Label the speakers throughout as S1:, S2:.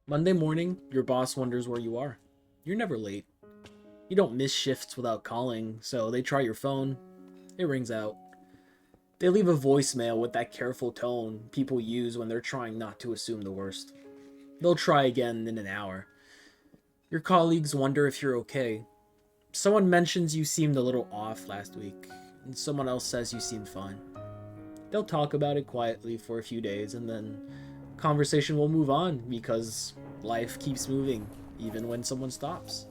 S1: Monday morning, your boss wonders where you are. You're never late. You don't miss shifts without calling, so they try your phone. It rings out. They leave a voicemail with that careful tone people use when they're trying not to assume the worst. They'll try again in an hour. Your colleagues wonder if you're okay. Someone mentions you seemed a little off last week, and someone else says you seemed fine. They'll talk about it quietly for a few days, and then conversation will move on because life keeps moving, even when someone stops.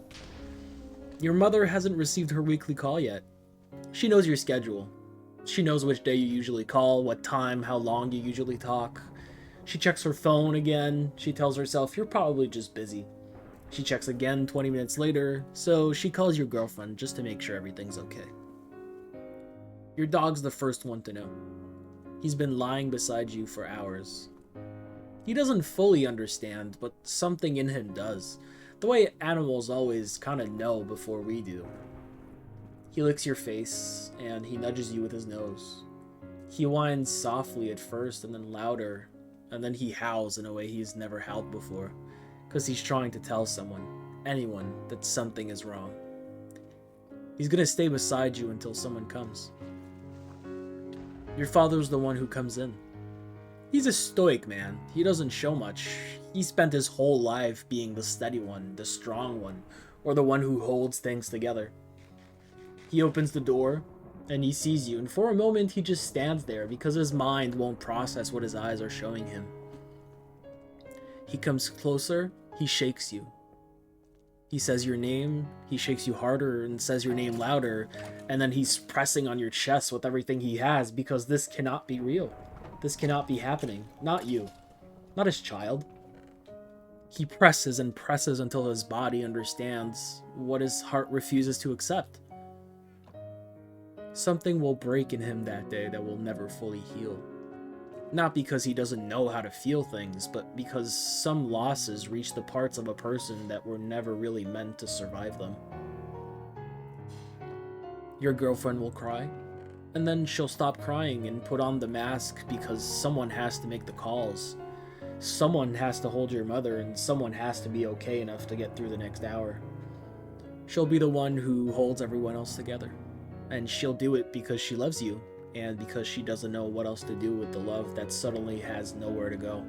S1: Your mother hasn't received her weekly call yet. She knows your schedule. She knows which day you usually call, what time, how long you usually talk. She checks her phone again. She tells herself you're probably just busy. She checks again 20 minutes later, so she calls your girlfriend just to make sure everything's okay. Your dog's the first one to know. He's been lying beside you for hours. He doesn't fully understand, but something in him does. The way animals always kind of know before we do. He licks your face, and he nudges you with his nose. He whines softly at first, and then louder, and then he howls in a way he's never howled before, because he's trying to tell someone, anyone, that something is wrong. He's gonna stay beside you until someone comes. Your father's the one who comes in. He's a stoic man. He doesn't show much. He spent his whole life being the steady one, the strong one, or the one who holds things together. He opens the door, and he sees you, and for a moment he just stands there because his mind won't process what his eyes are showing him. He comes closer, he shakes you. He says your name, he shakes you harder and says your name louder, and then he's pressing on your chest with everything he has because this cannot be real. This cannot be happening. Not you. Not his child. He presses and presses until his body understands what his heart refuses to accept. Something will break in him that day that will never fully heal. Not because he doesn't know how to feel things, but because some losses reach the parts of a person that were never really meant to survive them. Your girlfriend will cry, and then she'll stop crying and put on the mask because someone has to make the calls. Someone has to hold your mother, and someone has to be okay enough to get through the next hour. She'll be the one who holds everyone else together, and she'll do it because she loves you, and because she doesn't know what else to do with the love that suddenly has nowhere to go.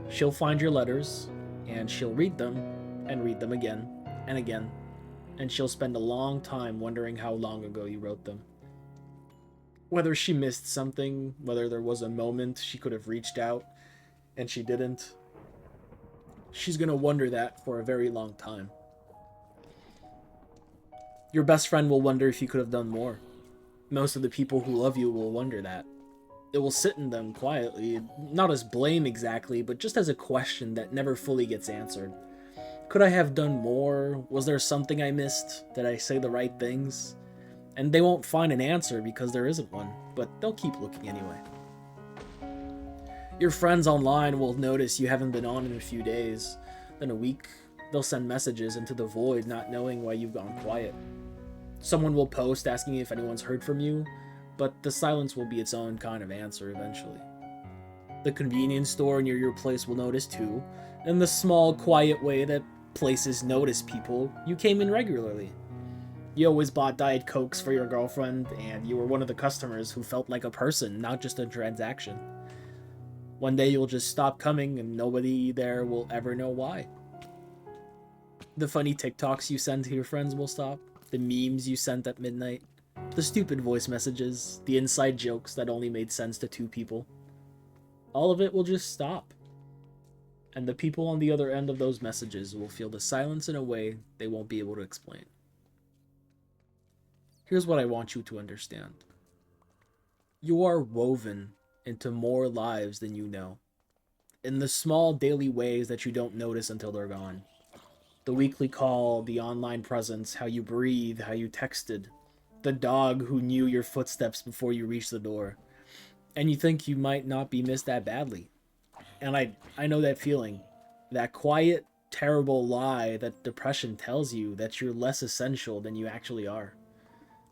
S1: She'll find your letters, and she'll read them, and read them again, and again, and she'll spend a long time wondering how long ago you wrote them. Whether she missed something, whether there was a moment she could have reached out, and she didn't. She's gonna wonder that for a very long time. Your best friend will wonder if you could have done more. Most of the people who love you will wonder that. It will sit in them quietly, not as blame exactly, but just as a question that never fully gets answered. Could I have done more? Was there something I missed? Did I say the right things? And they won't find an answer because there isn't one, but they'll keep looking anyway. Your friends online will notice you haven't been on in a few days. Then a week, they'll send messages into the void not knowing why you've gone quiet. Someone will post asking if anyone's heard from you, but the silence will be its own kind of answer eventually. The convenience store near your place will notice too, in the small, quiet way that places notice people. You came in regularly. You always bought Diet Cokes for your girlfriend, and you were one of the customers who felt like a person, not just a transaction. One day you'll just stop coming, and nobody there will ever know why. The funny TikToks you send to your friends will stop. The memes you sent at midnight. The stupid voice messages. The inside jokes that only made sense to two people. All of it will just stop. And the people on the other end of those messages will feel the silence in a way they won't be able to explain. Here's what I want you to understand. You are woven into more lives than you know. In the small daily ways that you don't notice until they're gone. The weekly call, the online presence, how you breathe, how you texted. The dog who knew your footsteps before you reached the door. And you think you might not be missed that badly. And I know that feeling. That quiet, terrible lie that depression tells you that you're less essential than you actually are.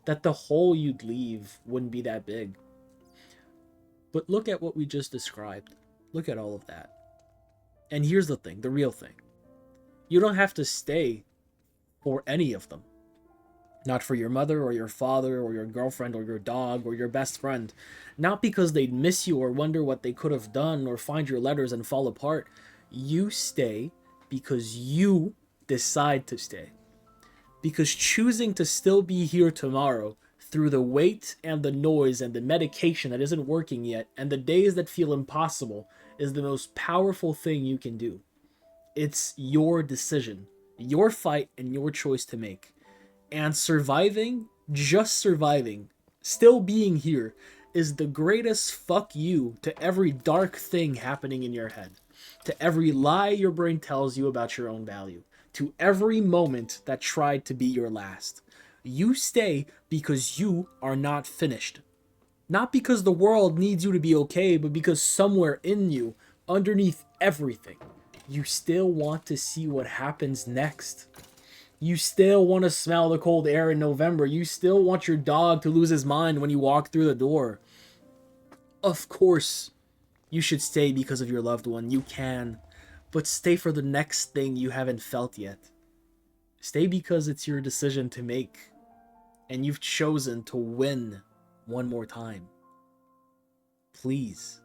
S1: That the hole you'd leave wouldn't be that big. But look at what we just described. Look at all of that. And here's the thing, the real thing. You don't have to stay for any of them. Not for your mother or your father or your girlfriend or your dog or your best friend. Not because they'd miss you or wonder what they could have done or find your letters and fall apart. You stay because you decide to stay. Because choosing to still be here tomorrow through the weight and the noise and the medication that isn't working yet and the days that feel impossible is the most powerful thing you can do. It's your decision, your fight, and your choice to make. And surviving, just surviving, still being here, is the greatest fuck you to every dark thing happening in your head, to every lie your brain tells you about your own value, to every moment that tried to be your last. You stay because you are not finished. Not because the world needs you to be okay, but because somewhere in you, underneath everything, you still want to see what happens next. You still want to smell the cold air in November. You still want your dog to lose his mind when you walk through the door. Of course, you should stay because of your loved one. You can. But stay for the next thing you haven't felt yet. Stay because it's your decision to make. And you've chosen to win one more time. Please.